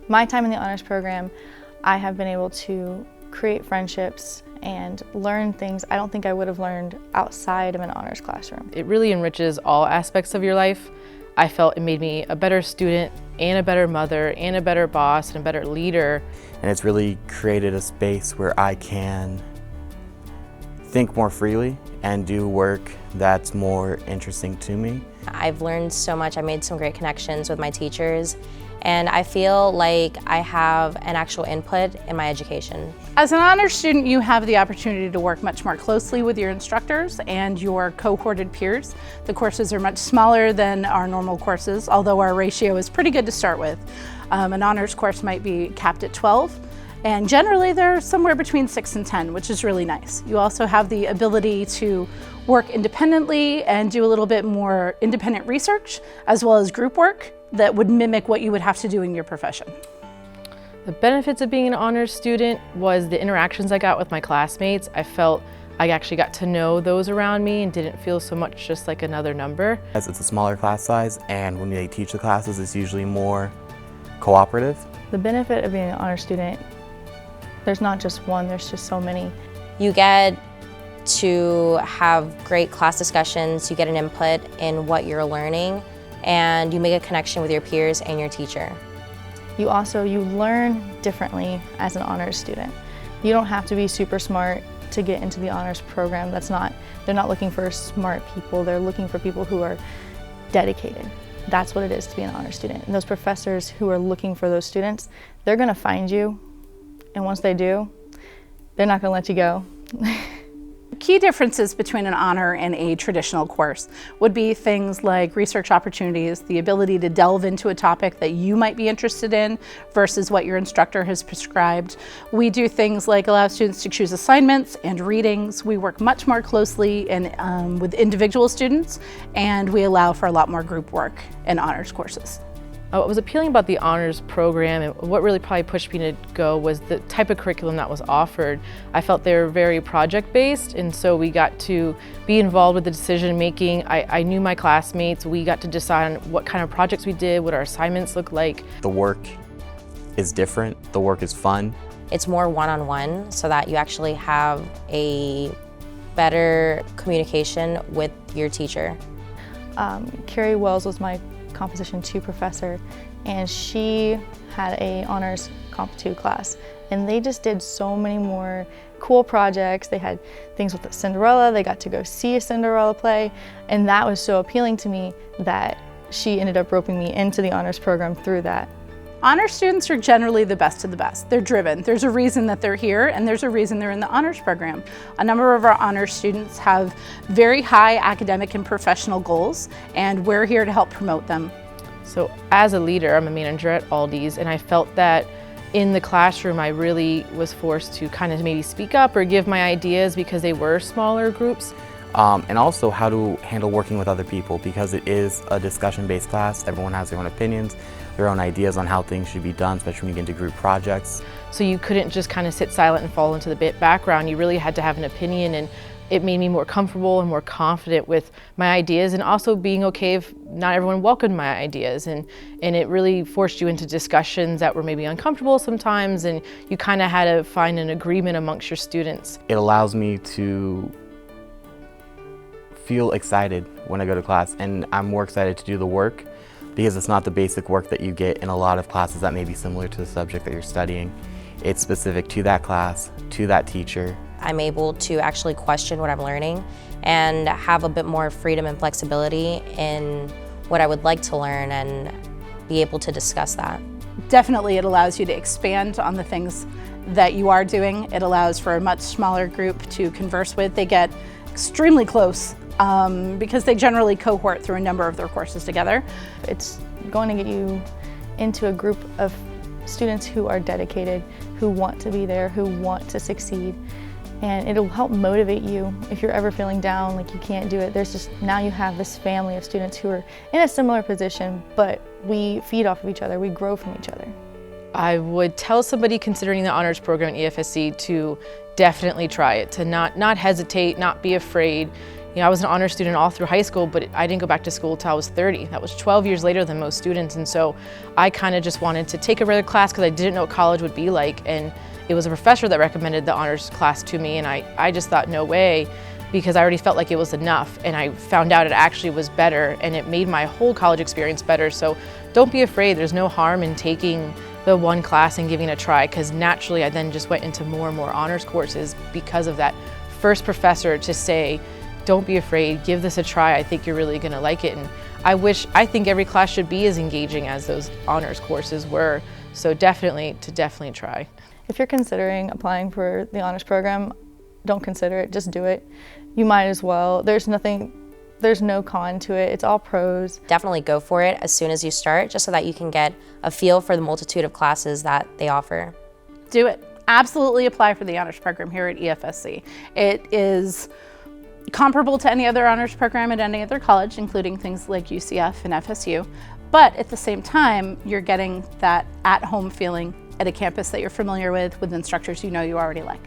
My time in the honors program, I have been able to create friendships and learn things I don't think I would have learned outside of an honors classroom. It really enriches all aspects of your life. I felt it made me a better student and a better mother and a better boss and a better leader. And it's really created a space where I can think more freely and do work that's more interesting to me. I've learned so much. I made some great connections with my teachers, and I feel like I have an actual input in my education. As an honors student, you have the opportunity to work much more closely with your instructors and your cohorted peers. The courses are much smaller than our normal courses, although our ratio is pretty good to start with. An honors course might be capped at 12, and generally they're somewhere between 6 and 10, which is really nice. You also have the ability to work independently and do a little bit more independent research, as well as group work that would mimic what you would have to do in your profession. The benefits of being an honors student was the interactions I got with my classmates. I felt I actually got to know those around me and didn't feel so much just like another number. As it's a smaller class size, and when they teach the classes, it's usually more cooperative. The benefit of being an honors student, there's not just one, there's just so many. You get to have great class discussions, you get an input in what you're learning, and you make a connection with your peers and your teacher. You learn differently as an honors student. You don't have to be super smart to get into the honors program. They're not looking for smart people, they're looking for people who are dedicated. That's what it is to be an honors student. And those professors who are looking for those students, they're gonna find you, and once they do, they're not gonna let you go. Key differences between an honor and a traditional course would be things like research opportunities, the ability to delve into a topic that you might be interested in versus what your instructor has prescribed. We do things like allow students to choose assignments and readings. We work much more closely with individual students, and we allow for a lot more group work in honors courses. What was appealing about the honors program and what really probably pushed me to go was the type of curriculum that was offered. I felt they were very project-based, and so we got to be involved with the decision making. I knew my classmates. We got to decide on what kind of projects we did, what our assignments looked like. The work is different, the work is fun. It's more one-on-one so that you actually have a better communication with your teacher. Carrie Wells was my Composition 2 professor, and she had a honors Comp 2 class, and they just did so many more cool projects. They had things with the Cinderella, they got to go see a Cinderella play, and that was so appealing to me that she ended up roping me into the honors program through that. Honors students are generally the best of the best. They're driven. There's a reason that they're here, and there's a reason they're in the honors program. A number of our honors students have very high academic and professional goals, and we're here to help promote them. So as a leader, I'm a manager at Aldi's, and I felt that in the classroom I really was forced to kind of maybe speak up or give my ideas because they were smaller groups. And also how to handle working with other people, because it is a discussion-based class. Everyone has their own opinions, their own ideas on how things should be done, especially when you get into group projects. So you couldn't just kind of sit silent and fall into the background. You really had to have an opinion, and it made me more comfortable and more confident with my ideas, and also being okay if not everyone welcomed my ideas. And it really forced you into discussions that were maybe uncomfortable sometimes, and you kind of had to find an agreement amongst your students. It allows me to feel excited when I go to class, and I'm more excited to do the work because it's not the basic work that you get in a lot of classes that may be similar to the subject that you're studying. It's specific to that class, to that teacher. I'm able to actually question what I'm learning and have a bit more freedom and flexibility in what I would like to learn and be able to discuss that. Definitely it allows you to expand on the things that you are doing. It allows for a much smaller group to converse with. They get extremely close because they generally cohort through a number of their courses together. It's going to get you into a group of students who are dedicated, who want to be there, who want to succeed. And it'll help motivate you if you're ever feeling down, like you can't do it. Now you have this family of students who are in a similar position, but we feed off of each other, we grow from each other. I would tell somebody considering the honors program at EFSC to definitely try it, to not hesitate, not be afraid. You know, I was an honor student all through high school, but I didn't go back to school until I was 30. That was 12 years later than most students, and so I kind of just wanted to take a regular class because I didn't know what college would be like, and it was a professor that recommended the honors class to me, and I just thought, no way, because I already felt like it was enough, and I found out it actually was better, and it made my whole college experience better. So don't be afraid. There's no harm in taking the one class and giving it a try, because naturally I then just went into more and more honors courses because of that first professor to say, don't be afraid, give this a try, I think you're really gonna like it. And I think every class should be as engaging as those honors courses were, so definitely try. If you're considering applying for the honors program, don't consider it, just do it. You might as well. There's no con to it, it's all pros. Definitely go for it as soon as you start, just so that you can get a feel for the multitude of classes that they offer. Do it. Absolutely apply for the honors program here at EFSC. It is comparable to any other honors program at any other college, including things like UCF and FSU, but at the same time, you're getting that at-home feeling at a campus that you're familiar with instructors you know you already like.